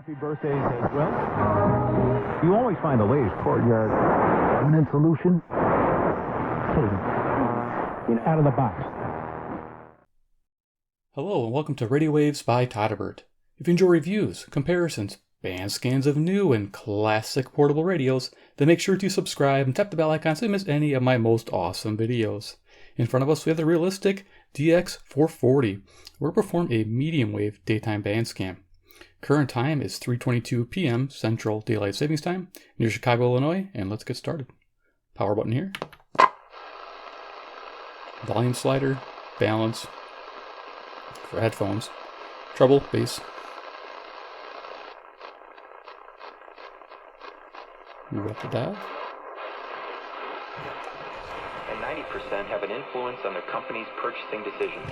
Happy birthdays as well. You always find the latest courtyard permanent solution. Out of the box. Hello and welcome to Radio Waves by Todderbert. If you enjoy reviews, comparisons, band scans of new and classic portable radios, then make sure to subscribe and tap the bell icon so you miss any of my most awesome videos. In front of us we have the realistic DX-440. We'll perform a medium wave daytime band scan. Current time is 3:22 p.m. Central Daylight Savings Time near Chicago, Illinois, and let's get started. Power button here. Volume slider, balance for headphones, treble, bass. Move up the dial. And 90% have an influence on their company's purchasing decisions.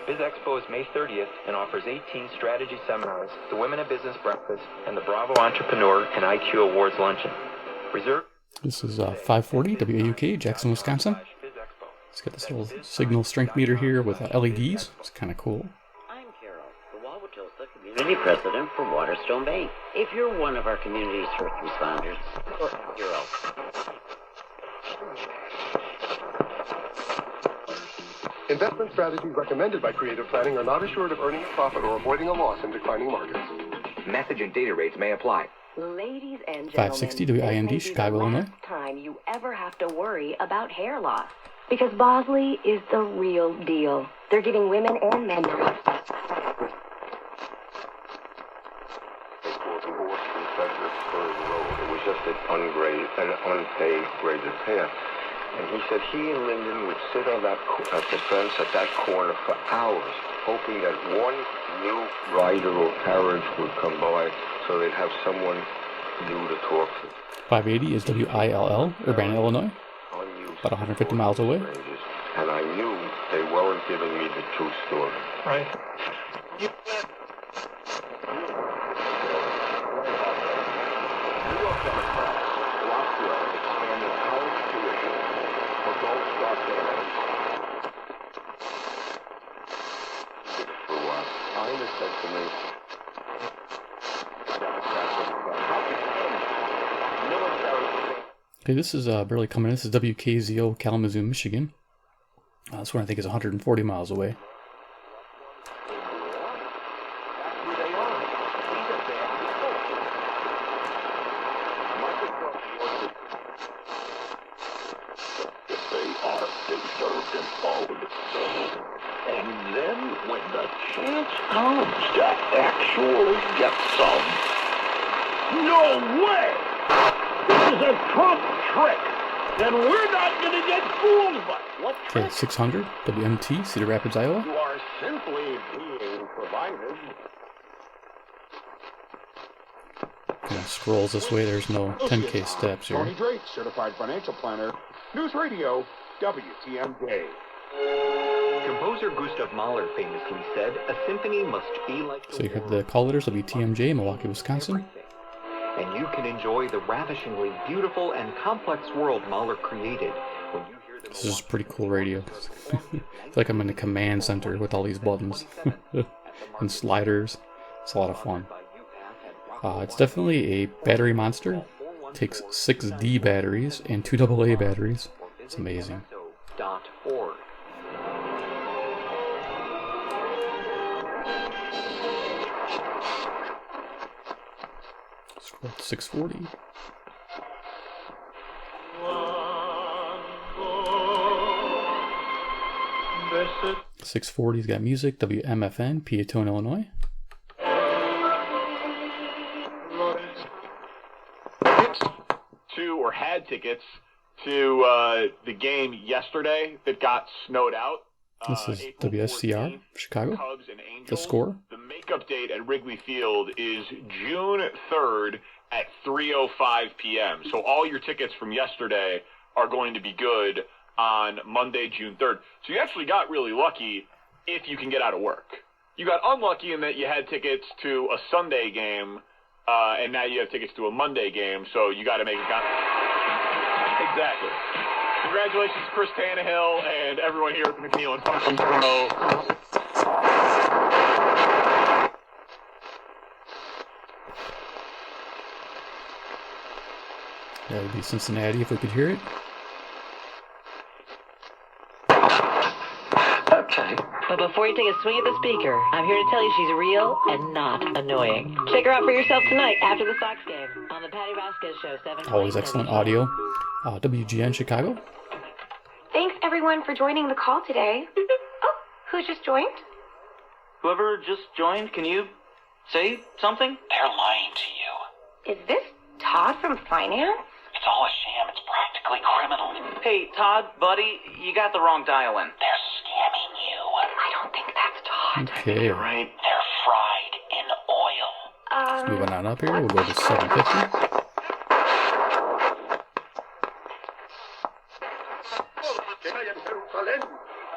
BizExpo is May 30th and offers 18 strategy seminars, the Women in Business Breakfast, and the Bravo Entrepreneur and IQ Awards Luncheon. Reserve. This is 540 WAUK, Jackson, Wisconsin. Let's get this little signal strength meter here with LEDs. It's kind of cool. I'm Carol, the Wauwatosa Community President for Waterstone Bay. If you're one of our community's first responders, or hero. Investment strategies recommended by Creative Planning are not assured of earning a profit or avoiding a loss in declining markets. Message and data rates may apply. Ladies and gentlemen, 560 WIND, Chicago, Illinois. Last time you ever have to worry about hair loss. Because Bosley is the real deal. They're giving women and men. It was just an unpaved graded path. And he said he and Lyndon would sit on that at the fence at that corner for hours, hoping that one new rider or carriage would come by so they'd have someone new to talk to. 580 is WILL, Urbana, Illinois. About 150 miles away. And I knew they weren't giving me the true story. Right. Okay, this is barely coming in. This is WKZO, Kalamazoo, Michigan. This one I think is 140 miles away. And then when the chance comes to actually get some, no way! This is a Trump trick, and we're not going to get fooled by what trick? Okay, 600 WMT, Cedar Rapids, Iowa. You are simply being provided. Scrolls this way, there's no 10K steps here. Tony Drake, Certified Financial Planner, News Radio, WTMJ. Composer Gustav Mahler famously said, "A symphony must be like." So you heard the call letters, WTMJ, Milwaukee, Wisconsin. And you can enjoy the ravishingly beautiful and complex world Mahler created when you hear the. This is a pretty cool radio. I feel like I'm in a command center with all these buttons and sliders. It's a lot of fun. It's definitely a battery monster. It takes 6 D batteries and 2 AA batteries. It's amazing. .org. 640. .640's got music, WMFN, Peatone, Illinois. Or had tickets to the game yesterday that got snowed out. This is WSCR, Chicago. Cubs and Angels. The score. The makeup date at Wrigley Field is June 3rd at 3:05 p.m. So all your tickets from yesterday are going to be good on Monday, June 3rd. So you actually got really lucky if you can get out of work. You got unlucky in that you had tickets to a Sunday game, and now you have tickets to a Monday game, so you got to make it count. Exactly. Congratulations to Chris Tannehill and everyone here at the McNeil and Function Pro. That would be Cincinnati if we could hear it. Okay. But before you take a swing at the speaker, I'm here to tell you she's real and not annoying. Check her out for yourself tonight after the Sox game on the Patty Vasquez Show. 7 Always excellent audio. WGN Chicago. Thanks, everyone, for joining the call today. Oh, who just joined? Whoever just joined, can you say something? They're lying to you. Is this Todd from finance? It's all a sham. It's practically criminal. Hey, Todd, buddy, you got the wrong dial in. They're scamming you. I don't think that's Todd. Okay. You're right. They're fried in oil. Moving on up here, we'll go to 750.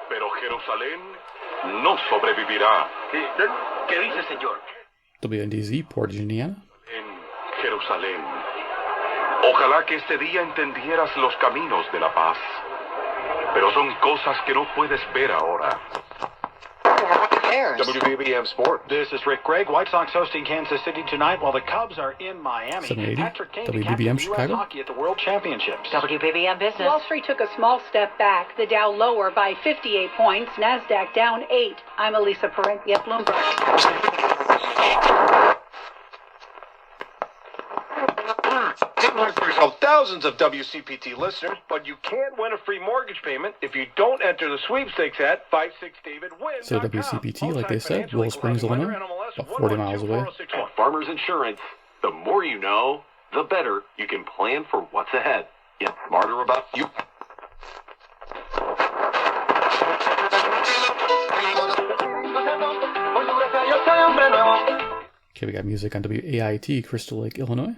Pero Jerusalén no sobrevivirá. ¿Qué dice, señor? WNDZ, Portage, Indiana. En Jerusalén. Ojalá que este día entendieras los caminos de la paz. Pero son cosas que no puedes ver ahora. WBBM Sport. This is Rick Gregg. White Sox hosting Kansas City tonight while the Cubs are in Miami. 780, Patrick Kane WBBM captains Chicago. US hockey at the World Championships. WBBM Business. Wall Street took a small step back. The Dow lower by 58 points. NASDAQ down 8. I'm Elisa Parenti at Bloomberg. Thousands of WCPT listeners, but you can't win a free mortgage payment if you don't enter the sweepstakes at 56DavidWin. So WCPT, like they said, Willow Springs, Illinois, about 40 miles away. At Farmers Insurance, the more you know, the better you can plan for what's ahead. Get smarter about you. Okay, we got music on WAIT, Crystal Lake, Illinois.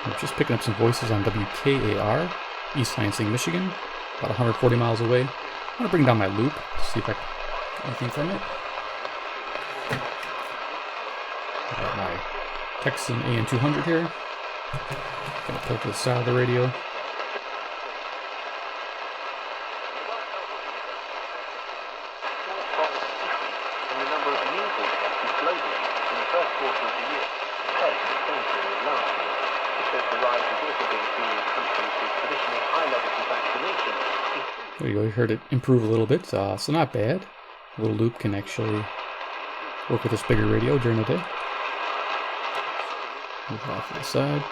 I'm just picking up some voices on WKAR, East Lansing, Michigan, about 140 miles away. I'm going to bring down my loop to see if I get anything from it. I got my Texan AN200 here. Going to plug to the side of the radio. There you go, you heard it improve a little bit, so not bad. A little loop can actually work with this bigger radio during the day. Move it off to the side.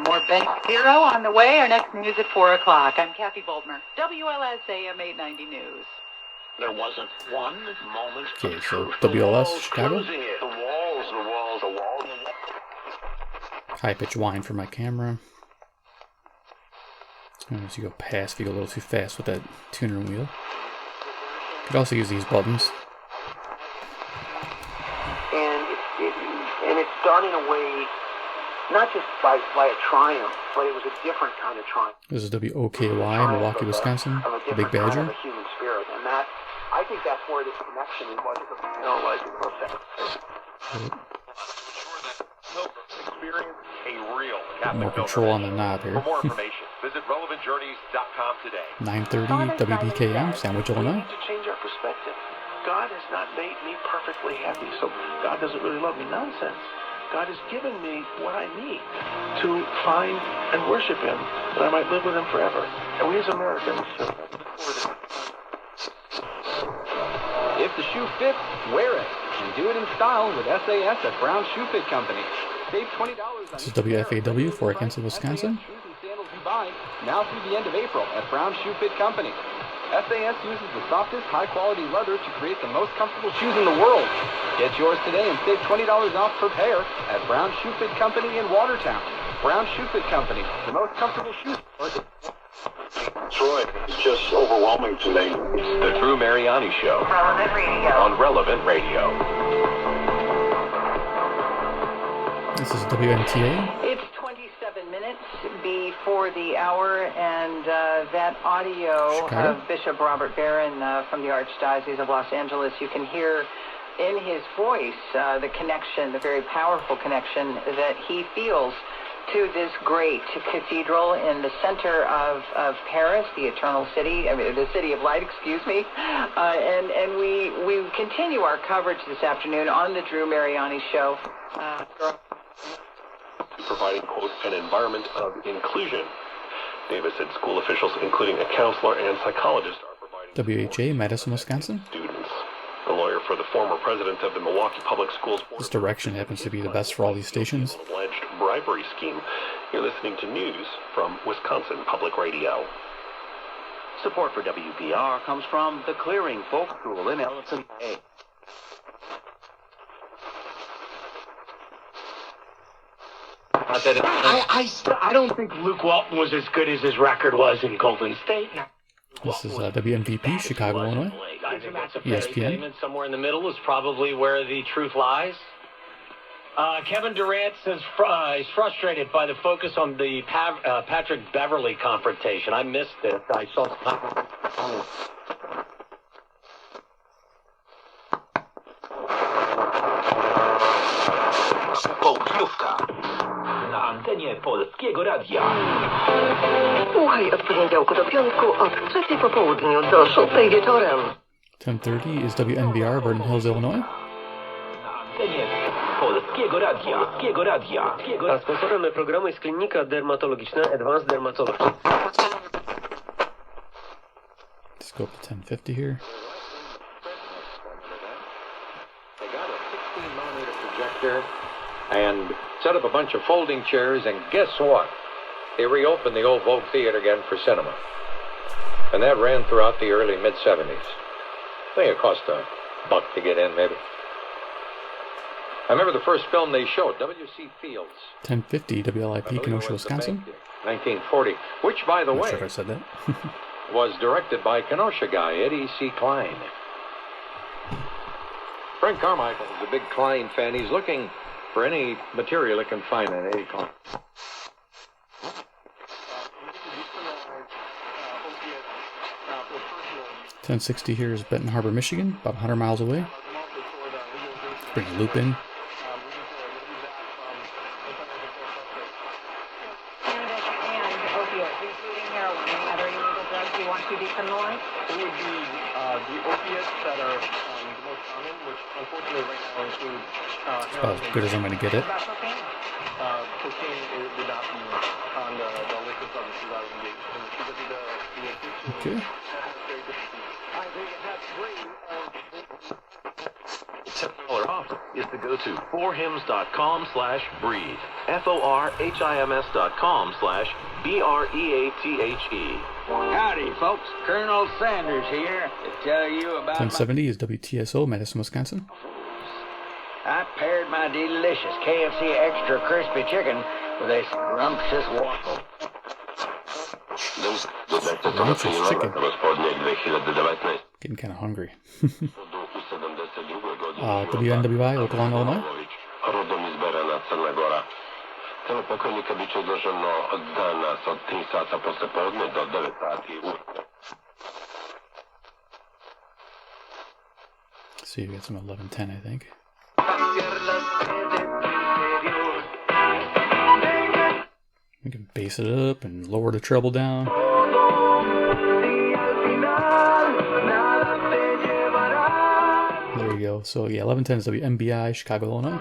More Ben Hero on the way. Our next news at 4 o'clock. I'm Kathy Boltmer, WLSAM 890 News. There wasn't one moment. Okay, so WLS, Chicago. The walls. High pitch whine for my camera. As you go past, if you go a little too fast with that tuner wheel. You could also use these buttons. And it's done in a way, not just by a triumph, but it was a different kind of triumph. This is WOKY, Milwaukee, Wisconsin. The Big Badger. Kind of a human spirit, and that I think that's where this connection was. Experience a real More control on the knob here. For more information, visit relevantjourneys.com today. 930 WBKM, Sandwich, Illinois. We need to change our perspective. God has not made me perfectly happy, so God doesn't really love me. Nonsense. God has given me what I need to find and worship Him, that I might live with Him forever. And we as Americans. If the shoe fits, wear it. And do it in style with SAS at Brown Shoe Fit Company. Save $20 on This is WFAW for Kansas, Wisconsin. shoes and sandals you buy now through the end of April at Brown Shoe Fit Company. SAS uses the softest, high-quality leather to create the most comfortable shoes in the world. Get yours today and save $20 off per pair at Brown Shoe Fit Company in Watertown. Brown Shoe Fit Company, the most comfortable shoe store. Troy, it's just overwhelming to me. It's the Drew Mariani Show. Relevant Radio. On Relevant Radio. This is WNTA. It's 27 minutes before the hour, and that audio Chicago? of Bishop Robert Barron from the Archdiocese of Los Angeles, you can hear in his voice, the connection, the very powerful connection that he feels to this great cathedral in the center of Paris, the Eternal City, the City of Light, excuse me. And we continue our coverage this afternoon on the Drew Mariani Show. Providing, quote, an environment of inclusion. Davis said school officials, including a counselor and psychologist, are providing WHA, Madison, Wisconsin. Students. The lawyer for the former president of the Milwaukee Public Schools Board. This direction happens to be the best for all these stations. Alleged bribery scheme. You're listening to news from Wisconsin Public Radio. Support for WPR comes from the Clearing Folk School in Ellison Bay. I don't think Luke Walton was as good as his record was in Golden State. This is WMVP, Chicago, Illinois. I think that's a fair ESPN. statement. Somewhere in the middle is probably where the truth lies. Kevin Durant says he's frustrated by the focus on the Patrick Beverly confrontation. I missed it. I saw na antenie Polskiego Radia. Słuchaj od poniedziałku do piątku od 3 po południu do 6 wieczorem. 10:30 is WNBR, Vernon Hills, Illinois. Na antenie Polskiego Radia. A sponsorem programu jest klinika dermatologiczna Advanced Dermatology. Let's go up to 10:50 here. They got a 16mm projector and set up a bunch of folding chairs, and guess what? They reopened the old Vogue Theater again for cinema. And that ran throughout the early mid-70s. I think it cost $1 to get in, maybe. I remember the first film they showed, W.C. Fields. 10:50 WLIP, Kenosha, Wisconsin. 1940, which, by the Not way, sure if I said that. was directed by Kenosha guy Eddie C. Klein. Frank Carmichael is a big Klein fan. He's looking for any material he can find on Eddie Klein. .1060 here is Benton Harbor, Michigan, about 100 miles away. Bring a loop in. It would be the opiates that are the most common, which unfortunately right now include About as good as I'm going to get it. cocaine would not be on the list of substances I would engage in because of the addiction. Okay. Very difficult. I think that's great. $10 off is to go to forhims.com/breathe. forhims.com/BREATHE. Howdy, folks. Colonel Sanders here to tell you about 1070 is WTSO, Madison, Wisconsin. I paired my delicious KFC extra crispy chicken with a scrumptious waffle. Scrumptious chicken. Getting kind of hungry. WNWI, Oaklawn, Illinois. See, we got some 11:10, I think. We can bass it up and lower the treble down. There you go. So yeah, 11:10 is WMBI, Chicago, Illinois.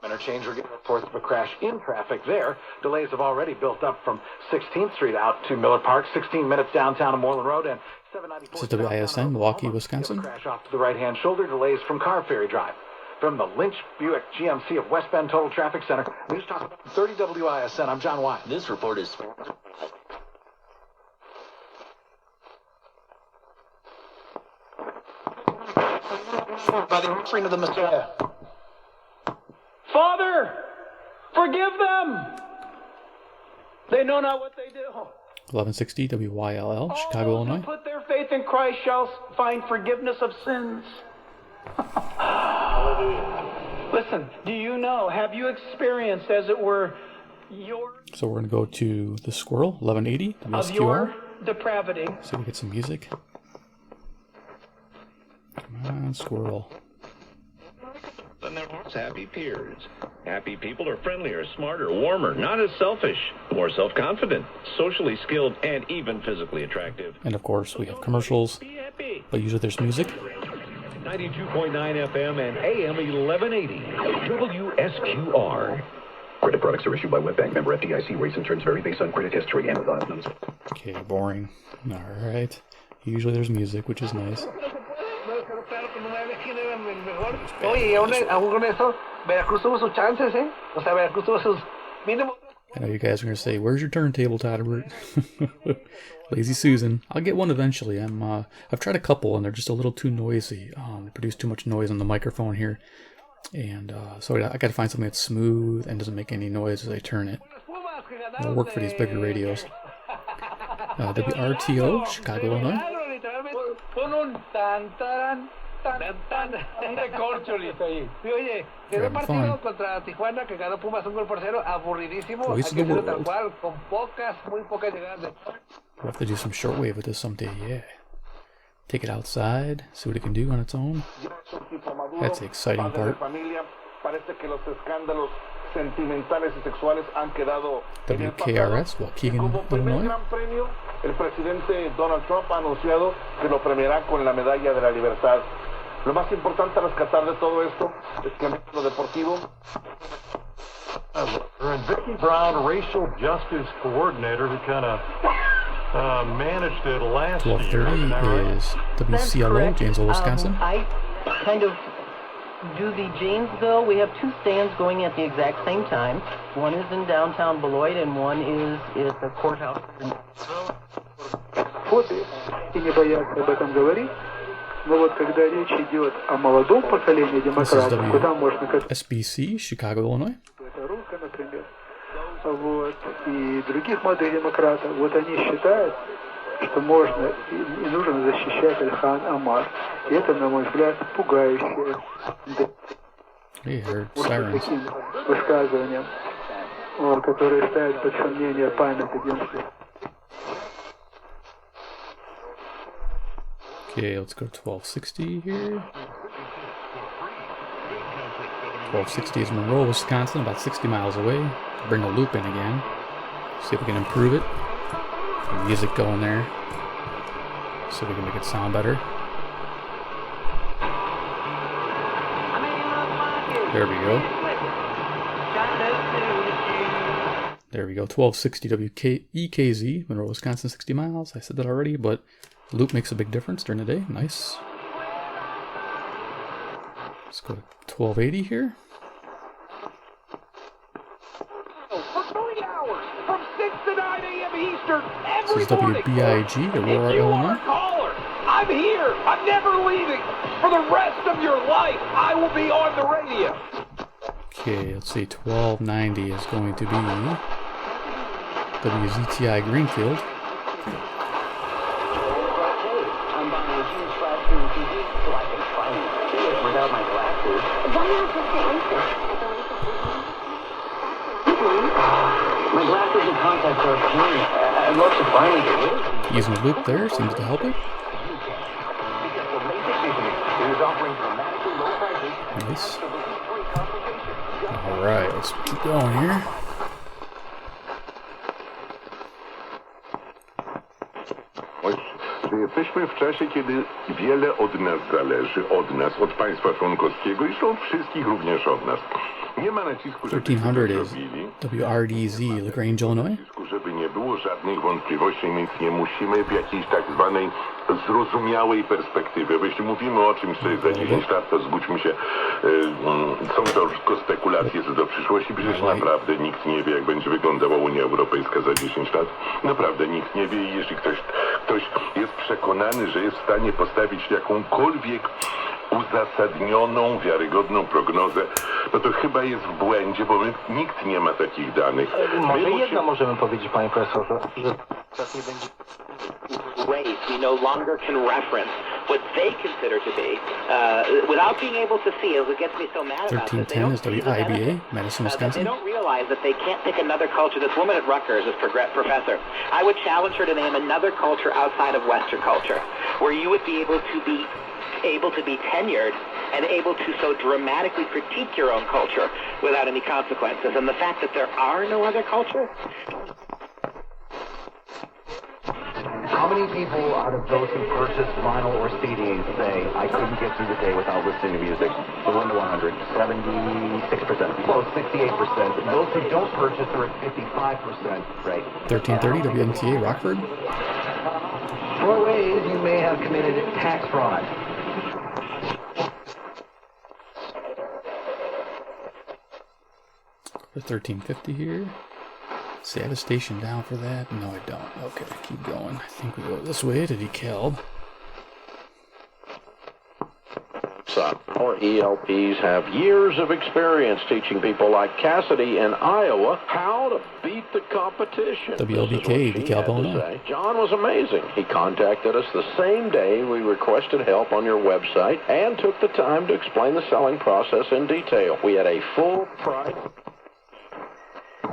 Interchange, we're getting reports of a crash in traffic there. Delays have already built up from 16th Street out to Miller Park, 16 minutes downtown to Moreland Road, and 794. This is WISN, Milwaukee, Wisconsin. Crash off to the right-hand shoulder, delays from Car Ferry Drive. From the Lynch Buick GMC of West Bend Total Traffic Center, News Talk 30 WISN, I'm John Wyatt. This report is sponsored by the offering of the Messiah. Father, forgive them. They know not what they do. 1160 WYLL, Chicago, Who Illinois. put their faith in Christ shall find forgiveness of sins. Listen, do you know, have you experienced, as it were, So we're going to go to the Squirrel, 1180, of your WSQR. depravity. See if we get some music. Come on, Squirrel. Happy peers. Happy people are friendlier, smarter, warmer, not as selfish, more self-confident, socially skilled, and even physically attractive. And of course, we have commercials, but usually there's music. 92.9 FM and AM 1180. WSQR. Credit products are issued by WebBank, member FDIC. Rates and terms vary based on credit history. Amazon. Okay, boring. Alright. Usually there's music, which is nice. Oye, aún con eso, Veracruz tuvo sus chances, ¿eh? O sea, Veracruz tuvo sus mínimo. I know you guys are going to say, where's your turntable, Todderbert? Lazy Susan. I'll get one eventually. I've tried a couple, and they're just a little too noisy. They produce too much noise on the microphone here. And so I got to find something that's smooth and doesn't make any noise as I turn it. It'll work for these bigger radios. WRTO, Chicago, Illinois. Having fun. Contra Tijuana que ganó Pumas 1-0, aburridísimo. Voice of the world. Tal cual, con muy pocas llegadas de. We'll have to do some shortwave with this someday, yeah. Take it outside, see what it can do on its own. That's the exciting part. WKRS, Waukegan, Illinois. El presidente Donald Trump ha anunciado que lo premiará con la medalla de la libertad. Lo más importante a rescatar de todo esto es que en lo deportivo. And Vicki Brown, racial justice coordinator, who kind of managed it last year. 1230 is WCLO, Janesville, Wisconsin. I kind of do the Janesville. We have two stands going at the exact same time. One is in downtown Beloit and one is at the courthouse. И не боятся об этом говорить. Но вот когда речь идет о молодом поколении демократов, куда можно... SBC, Chicago, Illinois. Это Рука, например. Вот. И других молодых демократов. Вот они считают, что можно и нужно защищать Ильхан Омар. И это, на мой взгляд, пугающее. Таким высказыванием, которые ставят под сомнение память о Демстве. Okay, let's go to 1260 here. 1260 is Monroe, Wisconsin, about 60 miles away. Bring a loop in again. See if we can improve it. Some music going there. See if we can make it sound better. There we go. There we go. 1260 WEKZ, Monroe, Wisconsin, 60 miles. I said that already, but loop makes a big difference during the day. Nice. Let's go to 1280 here. From 6 to 9 a.m. Eastern This is WBIG, Aurora, Illinois. I'm here. I'm never leaving. For the rest of your life, I will be on the radio. Okay, let's see. 1290 is going to be WZTI Greenfield. I'm buying a huge flat screen TV so I can find it without my glasses. Why not just say anything? My glasses and contacts are a pain. I'd love to finally get rid of them. Using the loop there seems to help it. Nice. Alright, let's keep going here. Jesteśmy w czasie, kiedy wiele od nas zależy, od nas, od państwa członkowskiego i od wszystkich również od nas. Nie ma nacisku, 1300 is WRDZ, LaGrange, Illinois. żeby nie było żadnych wątpliwości, nic nie musimy w jakiejś tak zwanej zrozumiałej perspektywie. Bo jeśli mówimy o czymś, co jest za 10 lat, to zgódźmy się, są to tylko spekulacje co do przyszłości. Przecież naprawdę nikt nie wie, jak będzie wyglądała Unia Europejska za 10 lat. Naprawdę nikt nie wie i jeśli ktoś jest przekonany, że jest w stanie postawić jakąkolwiek uzasadnioną, wiarygodną prognozę, no to chyba jest w błędzie, bo nikt nie ma takich danych. Może jedno możemy powiedzieć, panie profesorze, że czas nie będzie. Ways we no longer can reference what they consider to be, without being able to see it. What gets me so mad about this, 1310 is WIBA, Madison, they Wisconsin. don't realize that they can't pick another culture. This woman at Rutgers, this professor, I would challenge her to name another culture outside of Western culture where you would be able to be tenured and able to so dramatically critique your own culture without any consequences. And the fact that there are no other cultures. How many people out of those who purchase vinyl or CDs say, I couldn't get through the day without listening to music? So 1 to 100, 76%, close 68%. Those who don't purchase are at 55%. Right. 1330 WMTA, Rockford. 4 ways you may have committed tax fraud. For 1350 here. See, I have a station down for that? No, I don't. Okay, keep going. I think we go this way to DeKalb. Our ELPs have years of experience teaching people like Cassidy in Iowa how to beat the competition. WLBK, DeKalb, Illinois. John was amazing. He contacted us the same day we requested help on your website and took the time to explain the selling process in detail. We had a full price.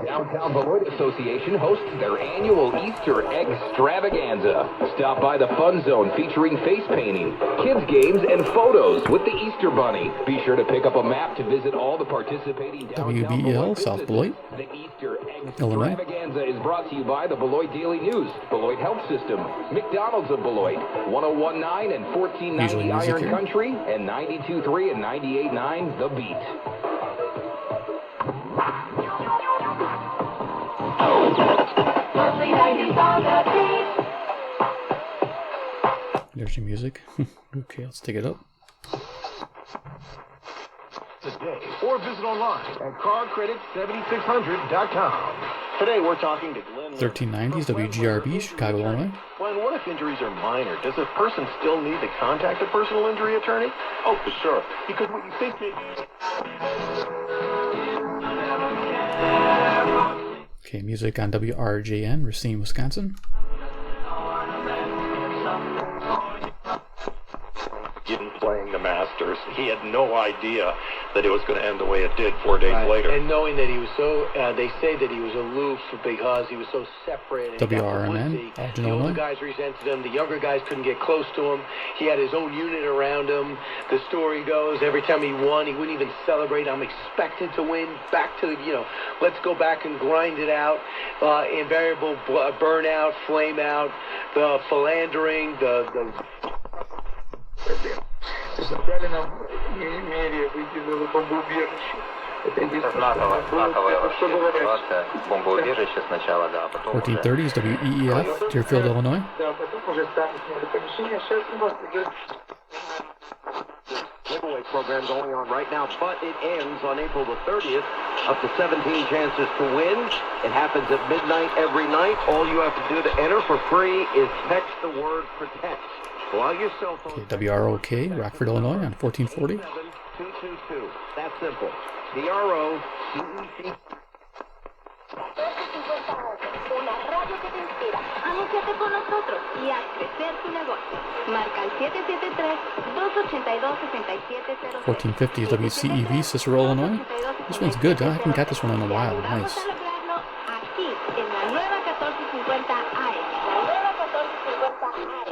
Downtown Beloit Association hosts their annual Easter Egg Extravaganza. Stop by the Fun Zone featuring face painting, kids games, and photos with the Easter Bunny. Be sure to pick up a map to visit all the participating downtown WBEL, South Beloit, The Easter Egg Illinois. Extravaganza is brought to you by the Beloit Daily News, Beloit Health System, McDonald's of Beloit, 101.9 and 1490 Iron here. Country, and 92.3 and 98.9 The Beat. There's your music. Okay, let's take it up. Today, or visit online at carcredit7600.com. Today we're talking to Glenn. 1390s WGRB, Chicago, Illinois. Glenn, what if injuries are minor? Does a person still need to contact a personal injury attorney? Oh, for sure. Because what you think Okay, music on WRJN, Racine, Wisconsin. Playing the Masters, he had no idea that it was going to end the way it did 4 days later. And knowing that he was so, they say that he was aloof because he was so separate. And WRMN, the older guys resented him. The younger guys couldn't get close to him. He had his own unit around him. The story goes, every time he won, he wouldn't even celebrate. I'm expected to win. Back to, let's go back and grind it out. Invariable burnout, flame out, the philandering, the Забрали нам мере, выделили бомбоубежище. Это единственное, что говорят. Бомбоубежище сначала, да, потом 1430s WEEF, Deerfield, Illinois. Да, потом уже сами сняли помещение. Сейчас у нас идет giveaway program going on right now, but it ends on April the 30th. Up to 17 chances to win. It happens at midnight every night. All you have to do to enter for free is text the word PROTECT. While your cell phone. Okay, WROK, Rockford, Illinois on 1440. 222. That's simple. DROTEC. Una radio que te inspira. Anúnciate con nosotros y haz crecer tu negocio. Marca el 773-282-6700. 1450 WCEV, Cicero, Illinois. This one's good. I haven't got this one in a while. Nice. Aquí en la nueva 1450 AM. La nueva 1450 AM.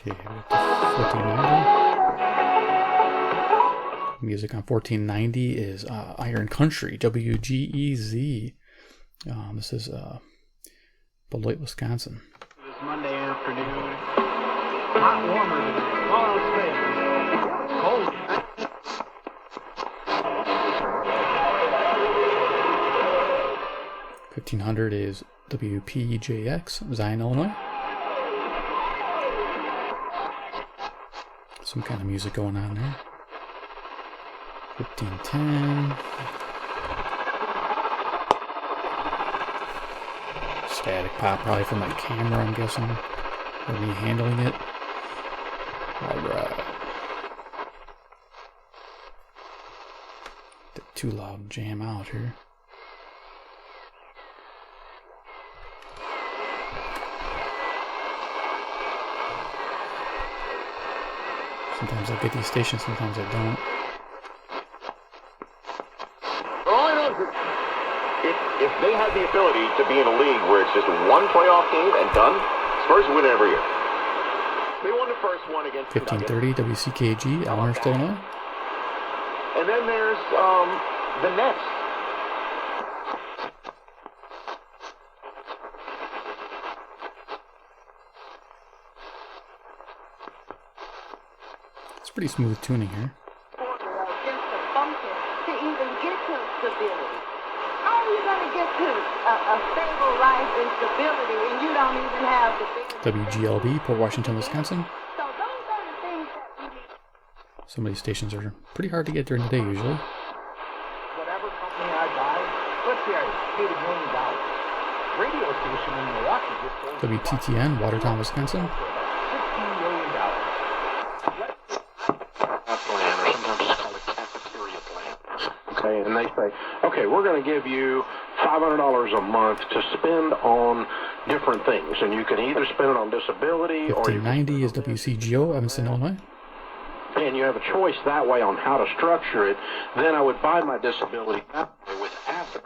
Okay, 1490. Music on 1490 is Iron Country, WGEZ. This is Beloit, Wisconsin. This Monday afternoon, hot warmer than tomorrow's space. Cold. 1500 is WPJX, Zion, Illinois. Some kind of music going on there. 1510. Static pop probably from my camera, I'm guessing. Or me handling it. Alright. Too loud and jam out here. Sometimes I get these stations, sometimes I don't. If they had the ability to be in a league where it's just one playoff game and done, Spurs win it every year. They won the first one against 1530 WCKG, Elmhurst, Illinois. And then there's the Nets. It's pretty smooth tuning here. Just a function to even get to stability. How are you going to get to a stable life and stability and you don't even have the WGLB, Port Washington, Wisconsin. So those are the things that we need. Some of these stations are pretty hard to get during the day usually. Whatever company I buy, let's say I paid $1 million. Radio station in Milwaukee just sold WTTN, Watertown, Wisconsin. $15 million. Plan, or sometimes it's called a cafeteria plan. Okay, and they say, okay, we're going to give you $500 a month to spend on different things, and you can either spend it on disability or you 1590 is WCGO, Evanston, Illinois. and you have a choice that way on how to structure it. Then I would buy my disability that way with after.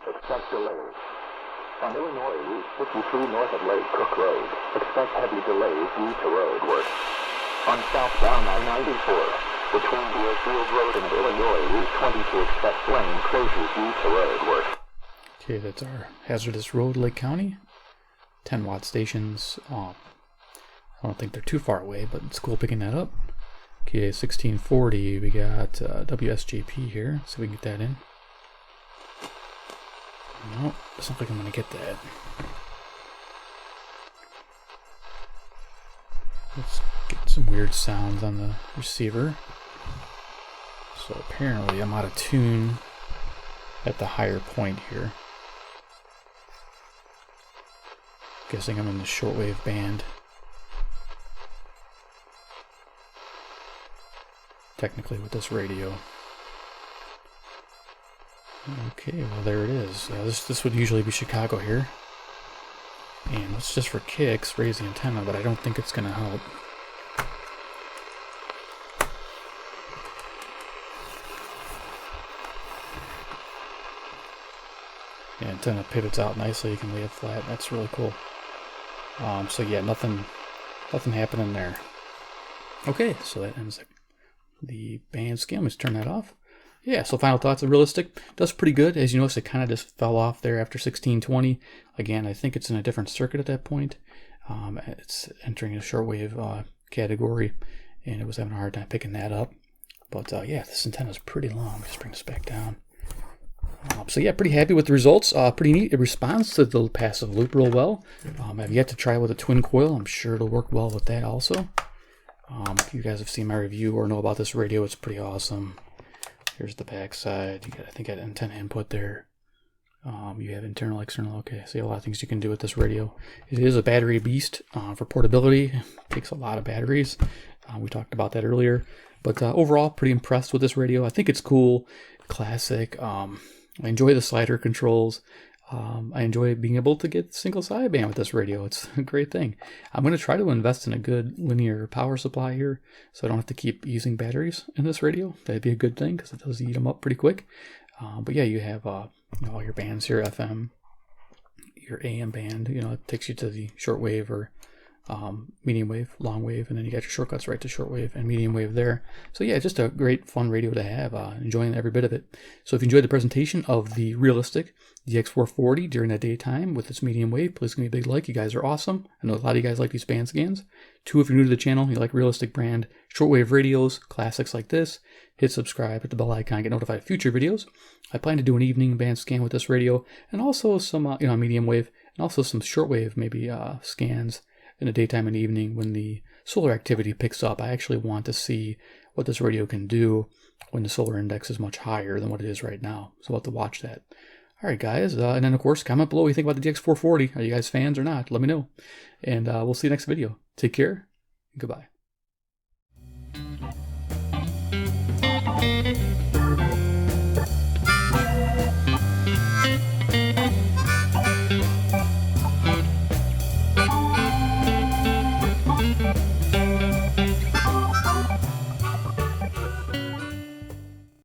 Expect delays. On Illinois Route 52 north of Lake Cook Road, expect heavy delays due to road work. On southbound I-94, between Deerfield Road and Illinois Route 22, expect lane closures due to road work. Okay, that's our hazardous road, Lake County. 10-watt stations. I don't think they're too far away, but it's cool picking that up. Okay, 1640, we got WSJP here, so we can get that in. Nope, doesn't look like I'm going to get that. Let's get some weird sounds on the receiver. So apparently I'm out of tune at the higher point here. Guessing I'm in the shortwave band. Technically with this radio. Okay, well there it is. This would usually be Chicago here. And let's just for kicks raise the antenna, but I don't think it's going to help. The antenna pivots out nicely, you can lay it flat, that's really cool. So yeah, nothing happening there. Okay, so that ends the band scan. Let's turn that off. Yeah, so final thoughts of Realistic. Does pretty good. As you notice, it kind of just fell off there after 1620. Again, I think it's in a different circuit at that point. It's entering a shortwave category, and it was having a hard time picking that up. But yeah, this antenna is pretty long. Just bring this back down. So yeah, pretty happy with the results. Pretty neat. It responds to the passive loop real well. I've yet to try with a twin coil. I'm sure it'll work well with that also. If you guys have seen my review or know about this radio, it's pretty awesome. Here's the back side. You got, I think, got antenna input there. You have internal, external. Okay, so you have a lot of things you can do with this radio. It is a battery beast for portability. It takes a lot of batteries. We talked about that earlier. But overall, pretty impressed with this radio. I think it's cool, classic. I enjoy the slider controls. I enjoy being able to get single sideband with this radio. It's a great thing. I'm going to try to invest in a good linear power supply here so I don't have to keep using batteries in this radio. That'd be a good thing because it does eat them up pretty quick. But yeah, you have all your bands here, FM, your AM band. It takes you to the shortwave or medium wave, long wave, and then you got your shortcuts right to shortwave and medium wave there. So yeah, just a great fun radio to have. Enjoying every bit of it. So if you enjoyed the presentation of the Realistic DX-440 during the daytime with its medium wave, please give me a big like. You guys are awesome. I know a lot of you guys like these band scans. 2, if you're new to the channel, you like Realistic brand shortwave radios, classics like this, hit subscribe, hit the bell icon, get notified of future videos. I plan to do an evening band scan with this radio, and also some medium wave, and also some shortwave maybe scans in the daytime and evening when the solar activity picks up. I actually want to see what this radio can do when the solar index is much higher than what it is right now. So we'll have to watch that. All right, guys. And then, of course, comment below what you think about the DX-440. Are you guys fans or not? Let me know. And we'll see you next video. Take care. Goodbye.